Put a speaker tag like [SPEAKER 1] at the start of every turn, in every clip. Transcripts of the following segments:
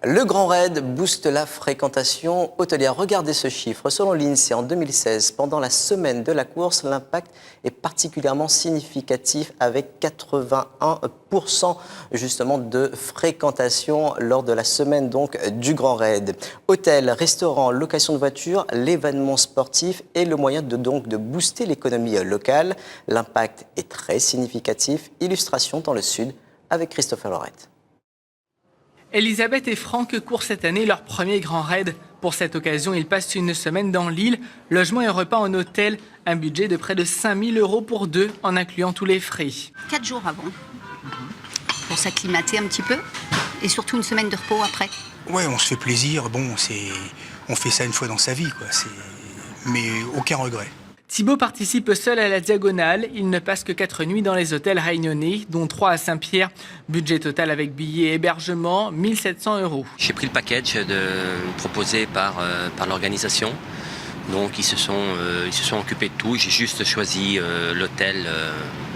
[SPEAKER 1] Le Grand Raid booste la fréquentation hôtelière. Regardez ce chiffre. Selon l'INSEE, en 2016, pendant la semaine de la course, l'impact est particulièrement significatif avec 81% justement de fréquentation lors de la semaine donc du Grand Raid. Hôtels, restaurants, location de voitures, l'événement sportif est le moyen de booster l'économie locale. L'impact est très significatif. Illustration dans le sud avec Christopher Lorette.
[SPEAKER 2] Elisabeth et Franck courent cette année leur premier Grand Raid. Pour cette occasion, ils passent une semaine dans l'île, logement et repas en hôtel. Un budget de près de 5 000 € pour deux, en incluant tous les frais.
[SPEAKER 3] 4 jours avant, pour s'acclimater un petit peu, et surtout une semaine de repos après.
[SPEAKER 4] Ouais, on se fait plaisir. Bon, on fait ça une fois dans sa vie, quoi. Mais aucun regret.
[SPEAKER 2] Thibaut participe seul à la diagonale. Il ne passe que 4 nuits dans les hôtels réunionnais, dont 3 à Saint-Pierre. Budget total avec billets et hébergement, 1 700 €.
[SPEAKER 5] J'ai pris le package proposé par l'organisation. Donc ils se sont occupés de tout. J'ai juste choisi l'hôtel,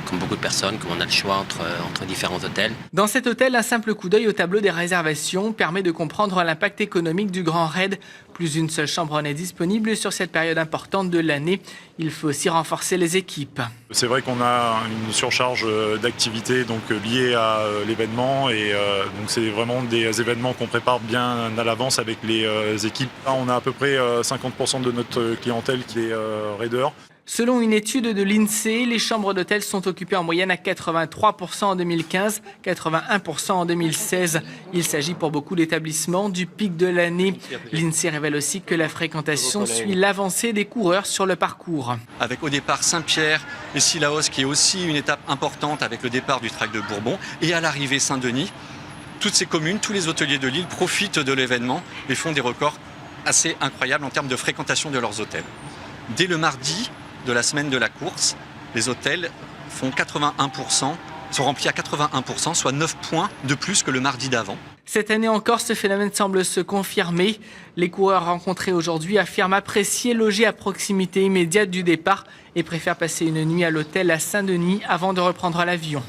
[SPEAKER 5] comme beaucoup de personnes, comme on a le choix entre différents hôtels.
[SPEAKER 2] Dans cet hôtel, un simple coup d'œil au tableau des réservations permet de comprendre l'impact économique du Grand Raid. Plus une seule chambre n'est disponible sur cette période importante de l'année. Il faut aussi renforcer les équipes.
[SPEAKER 6] C'est vrai qu'on a une surcharge d'activités liée à l'événement et donc c'est vraiment des événements qu'on prépare bien à l'avance avec les équipes. Là, on a à peu près 50% de notre clientèle qui est raideur.
[SPEAKER 2] Selon une étude de l'INSEE, les chambres d'hôtel sont occupées en moyenne à 83% en 2015, 81% en 2016. Il s'agit pour beaucoup d'établissements du pic de l'année. L'INSEE révèle aussi que la fréquentation suit l'avancée des coureurs sur le parcours.
[SPEAKER 7] Avec au départ Saint-Pierre et Sillaos, qui est aussi une étape importante avec le départ du Trail de Bourbon, et à l'arrivée Saint-Denis, toutes ces communes, tous les hôteliers de l'île profitent de l'événement et font des records assez incroyables en termes de fréquentation de leurs hôtels. Dès le mardi de la semaine de la course, les hôtels sont remplis à 81%, soit 9 points de plus que le mardi d'avant.
[SPEAKER 2] Cette année encore, ce phénomène semble se confirmer. Les coureurs rencontrés aujourd'hui affirment apprécier loger à proximité immédiate du départ et préfèrent passer une nuit à l'hôtel à Saint-Denis avant de reprendre l'avion.